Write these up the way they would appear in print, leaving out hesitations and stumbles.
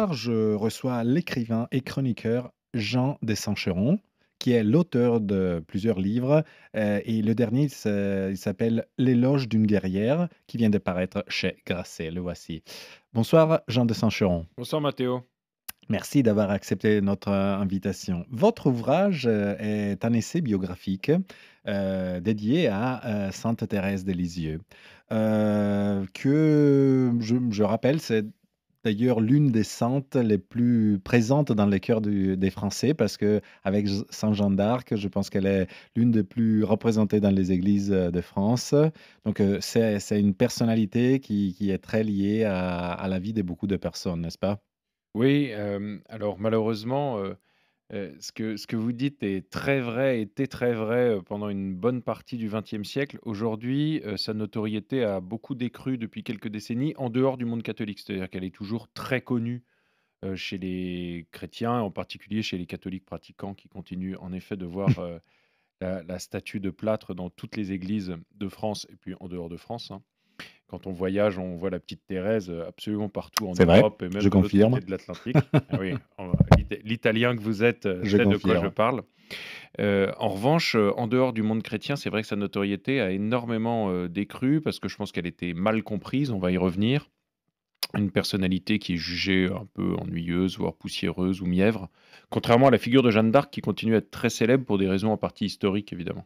soir, je reçois l'écrivain et chroniqueur Jean Dessancheron, qui est l'auteur de plusieurs livres. Et le dernier, il s'appelle L'éloge d'une guerrière, qui vient de paraître chez Grasset. Le voici. Bonsoir, Jean Dessancheron. Bonsoir Mathéo. Merci d'avoir accepté notre invitation. Votre ouvrage est un essai biographique dédié à Sainte Thérèse de Lisieux, que je rappelle, c'est d'ailleurs l'une des saintes les plus présentes dans les cœurs des Français, parce que avec Saint Jean d'Arc, je pense qu'elle est l'une des plus représentées dans les églises de France. Donc c'est une personnalité qui est très liée à la vie de beaucoup de personnes, n'est-ce pas? Oui, alors malheureusement, ce que vous dites est très vrai, était très vrai, pendant une bonne partie du XXe siècle. Aujourd'hui, sa notoriété a beaucoup décru depuis quelques décennies en dehors du monde catholique. C'est-à-dire qu'elle est toujours très connue, chez les chrétiens, en particulier chez les catholiques pratiquants qui continuent en effet de voir, la statue de plâtre dans toutes les églises de France et puis en dehors de France, hein. Quand on voyage, on voit la petite Thérèse, absolument partout en C'est vrai, Europe et même je de l'autre côté confirme, de l'Atlantique. Ah oui, l'italien que vous êtes, je sait de quoi je confirme. parle. En revanche, en dehors du monde chrétien, c'est vrai que sa notoriété a énormément, décru parce que je pense qu'elle était mal comprise, on va y revenir. Une personnalité qui est jugée un peu ennuyeuse, voire poussiéreuse ou mièvre, contrairement à la figure de Jeanne d'Arc qui continue à être très célèbre pour des raisons en partie historiques évidemment.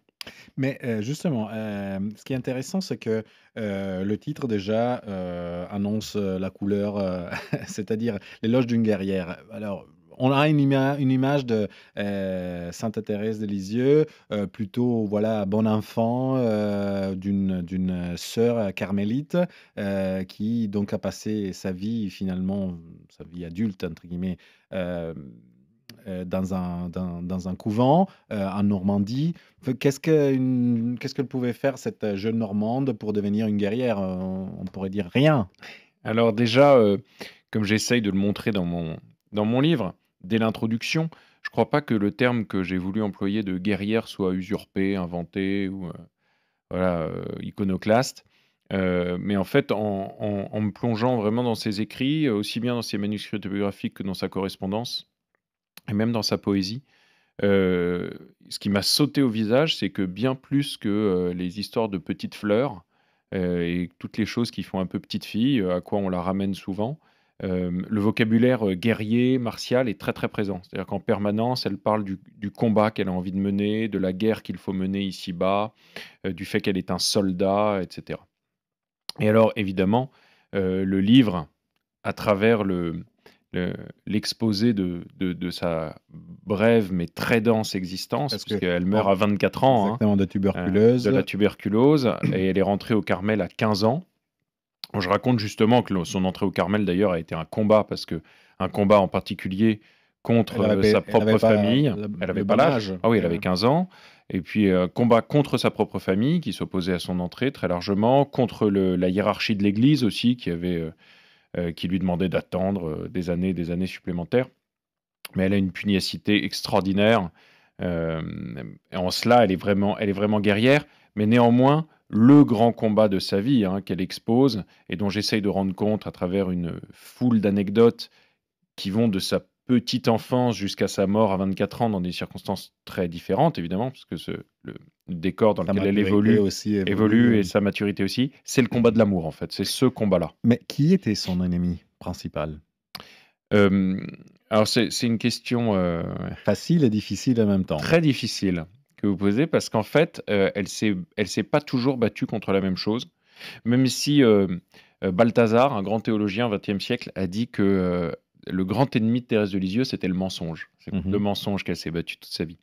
Mais, justement, ce qui est intéressant, c'est que, le titre déjà, annonce, la couleur, c'est-à-dire l'éloge d'une guerrière. Alors, on a une image de, Sainte Thérèse de Lisieux, plutôt, voilà, bon enfant, d'une sœur carmélite, qui donc a passé sa vie finalement, sa vie «adulte» entre guillemets, hem, dans un couvent, en Normandie. Qu'est-ce qu'elle pouvait faire cette jeune Normande pour devenir une guerrière? On pourrait dire rien. Alors déjà, comme j'essaye de le montrer dans mon livre, dès l'introduction, je crois pas que le terme que j'ai voulu employer de guerrière soit usurpé, inventé ou, voilà, iconoclaste. Mais en fait, en me plongeant vraiment dans ses écrits, aussi bien dans ses manuscrits autobiographiques que dans sa correspondance et même dans sa poésie, ce qui m'a sauté au visage, c'est que bien plus que, les histoires de petites fleurs, et toutes les choses qui font un peu petite fille, à quoi on la ramène souvent, le vocabulaire, guerrier, martial est très, très présent. C'est-à-dire qu'en permanence, elle parle du combat qu'elle a envie de mener, de la guerre qu'il faut mener ici-bas, du fait qu'elle est un soldat et cetera. Et alors évidemment, le livre, à travers le l'exposé de sa brève mais très dense existence, Parce que puisqu'elle meurt en à 24 ans, exactement, de de la tuberculose. tuberculose et elle est rentrée au Carmel à 15 ans. Je raconte justement que son entrée au Carmel d'ailleurs a été un combat parce que un combat en particulier contre, sa Elle avait propre pas famille. Elle avait le pas bon l'âge. âge. Ah oui, elle avait Ouais. 15 ans et puis, combat contre sa propre famille qui s'opposait à son entrée très largement, contre la hiérarchie de l'Église aussi qui lui demandait d'attendre, des années supplémentaires. Mais elle a une pugnacité extraordinaire, et en cela, elle est vraiment guerrière, mais néanmoins, le grand combat de sa vie, hein, qu'elle expose et dont j'essaye de rendre compte à travers une foule d'anecdotes qui vont de sa petite enfance jusqu'à sa mort à 24 ans dans des circonstances très différentes évidemment, parce que le décor dans Sa lequel elle maturité évolue, aussi évolue, évolue et sa maturité aussi. C'est le combat de l'amour en fait, c'est ce combat-là. mais qui était son ennemi principal? Hem, alors c'est une question, Facile et difficile en même temps. très difficile que vous posez parce qu'en fait, elle s'est pas toujours battue contre la même chose. Même si, Balthazar, un grand théologien au XXe siècle, a dit que, le grand ennemi de Thérèse de Lisieux, c'était le mensonge. C'est contre le Mmh. mensonge qu'elle s'est battue toute sa vie.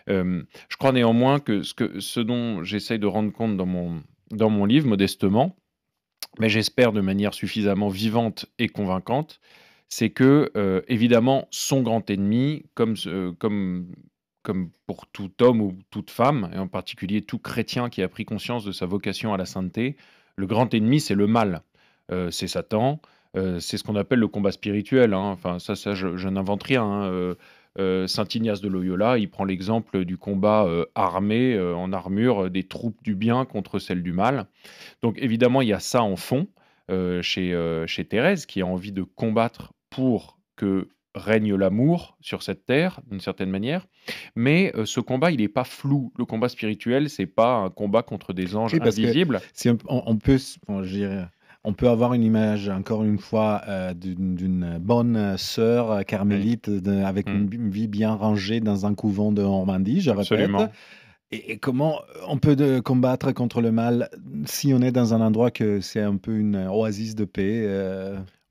Je crois néanmoins que ce dont j'essaye de rendre compte dans mon livre, modestement, mais j'espère de manière suffisamment vivante et convaincante, c'est que, évidemment, son grand ennemi, comme pour tout homme ou toute femme, et en particulier tout chrétien qui a pris conscience de sa vocation à la sainteté, le grand ennemi, c'est le mal. C'est Satan, c'est ce qu'on appelle le combat spirituel, hein. Enfin, ça je n'invente rien, hein, saint Ignace de Loyola, il prend l'exemple du combat, armé, en armure, des troupes du bien contre celles du mal. Donc évidemment, il y a ça en fond, chez Thérèse qui a envie de combattre pour que règne l'amour sur cette terre, d'une certaine manière. Mais ce combat, il n'est pas flou. Le combat spirituel, c'est pas un combat contre des anges Oui, parce que invisibles. si on peut, bon, je dirais, on peut avoir une image, encore une fois, d'une bonne sœur Oui. carmélite avec Mm. une vie bien rangée dans un couvent de Normandie, je répète. Absolument. Et comment on peut combattre contre le mal si on est dans un endroit que c'est un peu une oasis de paix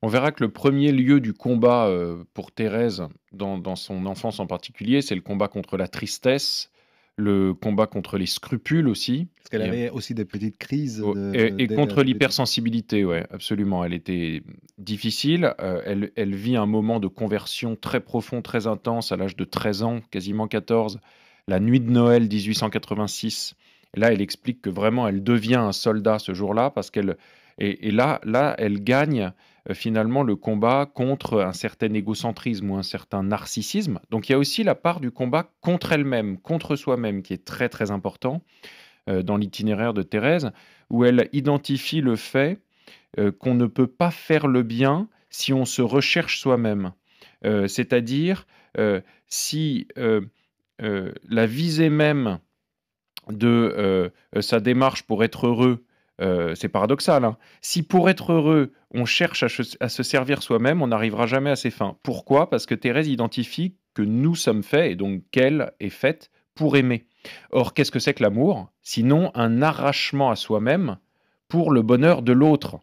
On verra que le premier lieu du combat pour Thérèse, dans son enfance en particulier, c'est le combat contre la tristesse, le combat contre les scrupules aussi, Parce qu'elle avait aussi des petites crises et contre d'irritabilité. l'hypersensibilité, ouais, absolument. Elle était difficile. Elle vit un moment de conversion très profond, très intense à l'âge de 13 ans, quasiment 14, la nuit de Noël 1886. Là, elle explique que vraiment, elle devient un soldat ce jour-là parce qu'elle et là, elle gagne finalement le combat contre un certain égocentrisme ou un certain narcissisme. Donc, il y a aussi la part du combat contre elle-même, contre soi-même, qui est très très important dans l'itinéraire de Thérèse, où elle identifie le fait qu'on ne peut pas faire le bien si on se recherche soi-même. C'est-à-dire, si la visée même de sa démarche pour être heureux, c'est paradoxal, hein. Si pour être heureux, on cherche à se servir soi-même, on n'arrivera jamais à ses fins. Pourquoi? Parce que Thérèse identifie que nous sommes faits, et donc qu'elle est faite pour aimer. Or, qu'est-ce que c'est que l'amour? Sinon un arrachement à soi-même pour le bonheur de l'autre.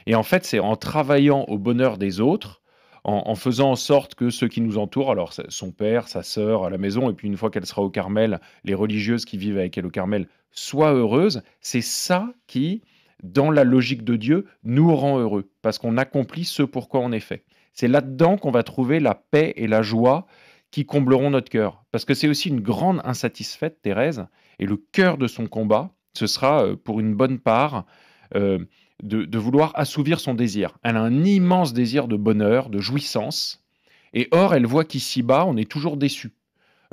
Et en fait, c'est en travaillant au bonheur des autres, en faisant en sorte que ceux qui nous entourent, alors son père, sa sœur à la maison, et puis une fois qu'elle sera au Carmel, les religieuses qui vivent avec elle au Carmel, soient heureuses, c'est ça qui, dans la logique de Dieu, nous rend heureux, parce qu'on accomplit ce pourquoi on est fait. C'est là-dedans qu'on va trouver la paix et la joie qui combleront notre cœur. Parce que c'est aussi une grande insatisfaite, Thérèse, et le cœur de son combat, ce sera pour une bonne part euh, de vouloir assouvir son désir. Elle a un immense désir de bonheur, de jouissance, et or, elle voit qu'ici-bas, on est toujours déçu.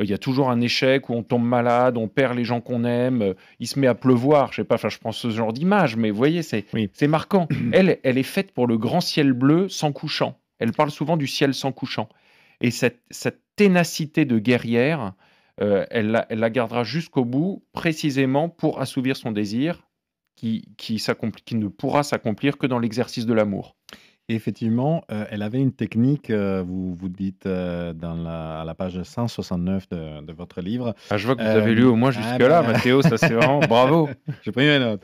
Il y a toujours un échec où on tombe malade, on perd les gens qu'on aime, il se met à pleuvoir, je sais pas, enfin je prends ce genre d'image, mais vous voyez, Oui. c'est marquant. Elle est faite pour le grand ciel bleu sans couchant. Elle parle souvent du ciel sans couchant. Et cette ténacité de guerrière, elle la gardera jusqu'au bout, précisément pour assouvir son désir, qui ne pourra s'accomplir que dans l'exercice de l'amour. Et effectivement, elle avait une technique, vous dites, à la page 169 de votre livre. Ah, je vois que vous avez lu au moins jusque-là, Mathéo, ça c'est vraiment bravo. J'ai pris mes notes.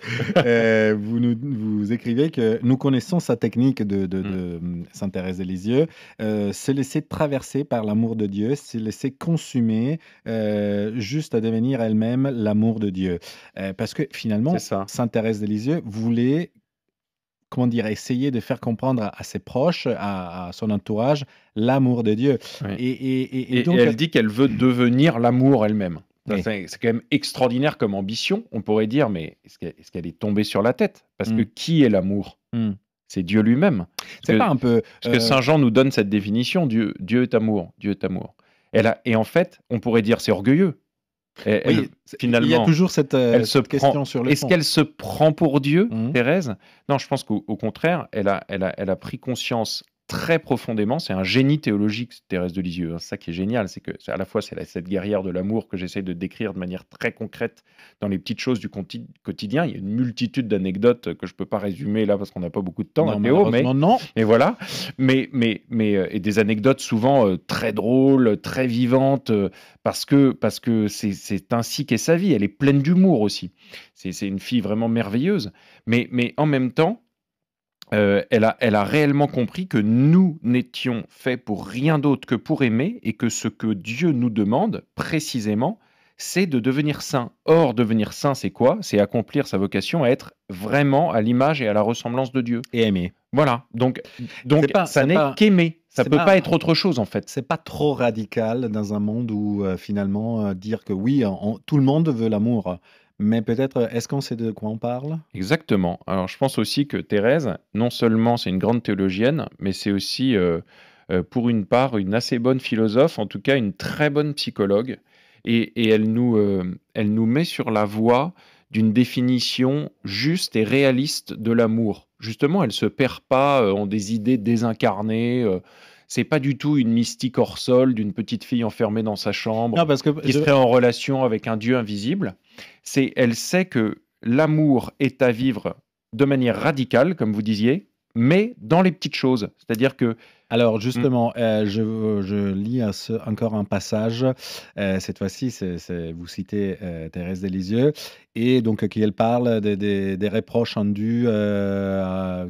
Vous écrivez que nous connaissons sa technique de Sainte Thérèse de Lisieux, se laisser traverser par l'amour de Dieu, se laisser consumer, juste à devenir elle-même l'amour de Dieu. Parce que finalement, C'est ça. Sainte Thérèse de Lisieux voulait, comment dire, essayer de faire comprendre à ses proches, à son entourage, l'amour de Dieu. Oui. Et Et donc, elle dit qu'elle veut devenir l'amour elle-même. Oui. C'est quand même extraordinaire comme ambition. On pourrait dire, mais est-ce qu'elle est tombée sur la tête? Parce que Mm. qui est l'amour? C'est Dieu lui-même. C'est pas un peu. Parce que Saint Jean nous donne cette définition, Dieu est amour, Dieu est amour. Et en fait, on pourrait dire c'est orgueilleux. Oui, Finalement, il y a toujours cette question sur le est-ce fond. qu'elle se prend pour Dieu, Mhm. Thérèse? Non, je pense qu'au contraire, elle a pris conscience très profondément. C'est un génie théologique, Thérèse de Lisieux, hein. C'est ça qui est génial, c'est que à la fois c'est cette guerrière de l'amour que j'essaie de décrire de manière très concrète dans les petites choses du quotidien. Il y a une multitude d'anecdotes que je peux pas résumer là parce qu'on n'a pas beaucoup de temps, Non, Théo, malheureusement, non. mais voilà. Et des anecdotes souvent très drôles, très vivantes, parce que c'est ainsi qu'est sa vie. Elle est pleine d'humour aussi. C'est une fille vraiment merveilleuse. Mais en même temps, elle a réellement compris que nous n'étions faits pour rien d'autre que pour aimer, et que ce que Dieu nous demande précisément, c'est de devenir saint. Or, devenir saint, c'est quoi? C'est accomplir sa vocation à être vraiment à l'image et à la ressemblance de Dieu. Et aimer. Voilà. Donc pas- ça c'est n'est pas- qu'aimer. Ça c'est peut pas- pas être autre chose, en fait. C'est pas trop radical dans un monde où finalement dire que oui, tout le monde veut l'amour. Mais peut-être, est-ce qu'on sait de quoi on parle? Exactement. Alors, je pense aussi que Thérèse, non seulement c'est une grande théologienne, mais c'est aussi, pour une part, une assez bonne philosophe, en tout cas une très bonne psychologue. Et elle nous met sur la voie d'une définition juste et réaliste de l'amour. Justement, elle se perd pas en des idées désincarnées. C'est pas du tout une mystique hors sol d'une petite fille enfermée dans sa chambre Non, parce que qui serait en relation avec un dieu invisible. Elle sait que l'amour est à vivre de manière radicale, comme vous disiez, mais dans les petites choses. C'est-à-dire que Alors justement, je lis encore un passage, cette fois-ci, vous citez, Thérèse de Lisieux et donc qui elle parle des reproches indus,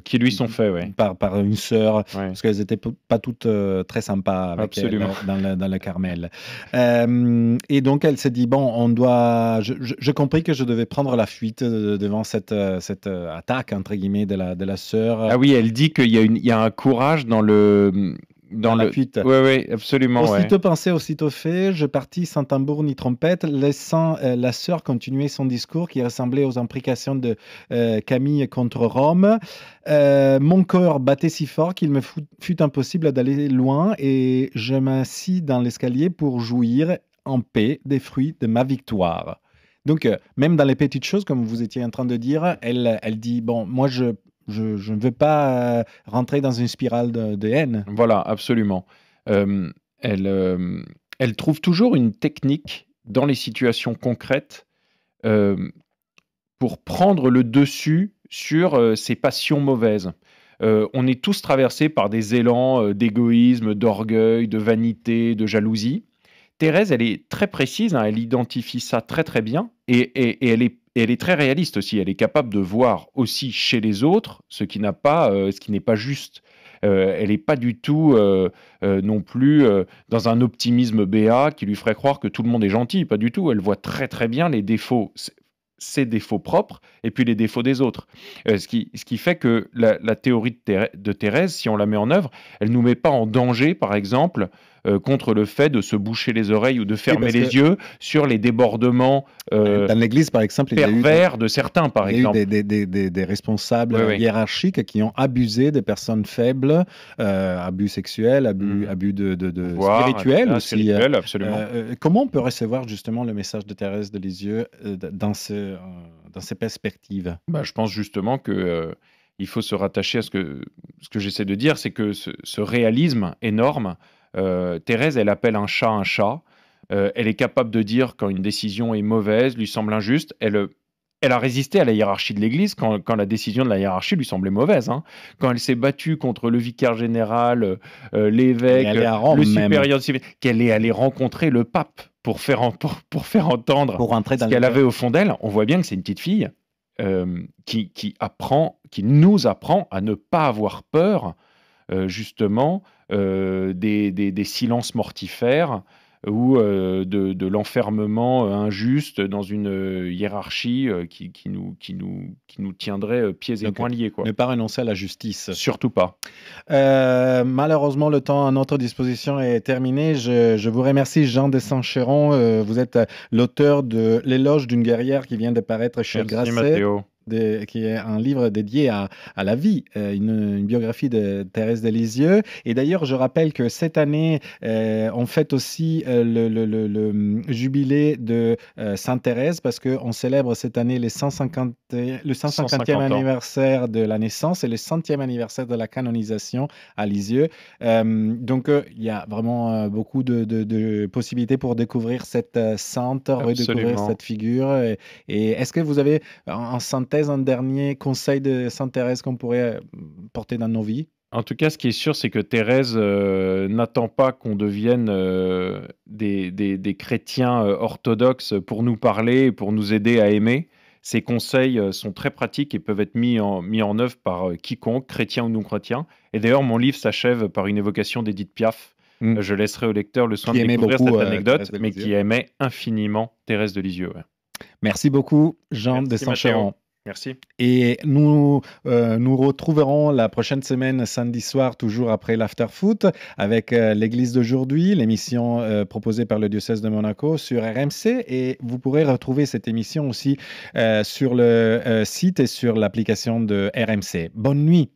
qui lui sont faits, ouais. par une sœur, Ouais. parce qu'elles étaient pas toutes, très sympas avec elle, Absolument. dans le Carmel. Et donc elle s'est dit: «Bon, on doit» j'ai compris que je devais prendre la fuite, devant cette «attaque» entre guillemets de la sœur. Ah oui, elle dit qu'il y a un courage dans la fuite. Ouais, ouais, absolument, ouais. Aussitôt pensé, aussitôt fait, je partis sans tambour ni trompette, laissant la sœur continuer son discours qui ressemblait aux imprécations de Camille contre Rome. Mon cœur battait si fort qu'il me fut impossible d'aller loin et je m'assis dans l'escalier pour jouir en paix des fruits de ma victoire. Donc, même dans les petites choses, comme vous étiez en train de dire, elle dit, bon, moi, je ne veux pas rentrer dans une spirale de haine. Voilà, absolument. Elle trouve toujours une technique dans les situations concrètes pour prendre le dessus sur ses passions mauvaises. On est tous traversés par des élans d'égoïsme, d'orgueil, de vanité, de jalousie. Thérèse, elle est très précise, hein, elle identifie ça très très bien et elle est très réaliste aussi. Elle est capable de voir aussi chez les autres ce qui n'est pas juste. Elle n'est pas du tout non plus dans un optimisme béat qui lui ferait croire que tout le monde est gentil. Pas du tout. Elle voit très très bien les défauts, ses défauts propres et puis les défauts des autres. Ce qui fait que la théorie de Thérèse, si on la met en œuvre, elle ne nous met pas en danger, par exemple, contre le fait de se boucher les oreilles ou de fermer les yeux sur les débordements dans l'Église, par exemple, pervers de certains, par exemple. Il y a eu des responsables hiérarchiques qui ont abusé des personnes faibles, abus sexuels, abus spirituels aussi. Spirituels, absolument. Comment on peut recevoir justement le message de Thérèse de Lisieux dans ces perspectives? Je pense justement que il faut se rattacher à ce que j'essaie de dire, c'est que ce réalisme énorme, Thérèse, elle appelle un chat un chat. Elle est capable de dire quand une décision est mauvaise, lui semble injuste. Elle a résisté à la hiérarchie de l'Église quand la décision de la hiérarchie lui semblait mauvaise. Hein. Quand elle s'est battue contre le vicaire général, l'évêque, le supérieur civil, qu'elle est allée rencontrer le pape pour faire entendre ce qu'elle avait au fond d'elle. On voit bien que c'est une petite fille qui nous apprend à ne pas avoir peur, justement, des silences mortifères ou de l'enfermement injuste dans une hiérarchie qui nous tiendrait pieds et poings liés. Ne pas renoncer à la justice. Surtout pas. Malheureusement, le temps à notre disposition est terminé. Je vous remercie, Jean de Saint-Chéron. Vous êtes l'auteur de L'éloge d'une guerrière qui vient de paraître chez Grasset. Merci, Mathéo. Qui est un livre dédié à la vie, une biographie de Thérèse de Lisieux. Et d'ailleurs, je rappelle que cette année, on fête aussi le jubilé de Sainte Thérèse, parce qu'on célèbre cette année le 150e anniversaire de la naissance et le 100e anniversaire de la canonisation à Lisieux. Donc, il y a vraiment beaucoup de possibilités pour découvrir cette sainte, redécouvrir cette figure. Et est-ce que vous avez en synthèse un dernier conseil de Sainte Thérèse qu'on pourrait porter dans nos vies? En tout cas, ce qui est sûr, c'est que Thérèse n'attend pas qu'on devienne des chrétiens orthodoxes pour nous parler, pour nous aider à aimer. Ses conseils sont très pratiques et peuvent être mis en œuvre par quiconque, chrétien ou non chrétien. Et d'ailleurs, mon livre s'achève par une évocation d'Édith Piaf. Je laisserai au lecteur le soin de découvrir cette anecdote, mais qui aimait infiniment Thérèse de Lisieux. Ouais. Merci beaucoup, Jean de Saint-Chéron. Merci. Et nous retrouverons la prochaine semaine, samedi soir, toujours après l'after-foot, avec l'Église d'aujourd'hui, l'émission proposée par le diocèse de Monaco sur RMC. Et vous pourrez retrouver cette émission aussi sur le site et sur l'application de RMC. Bonne nuit.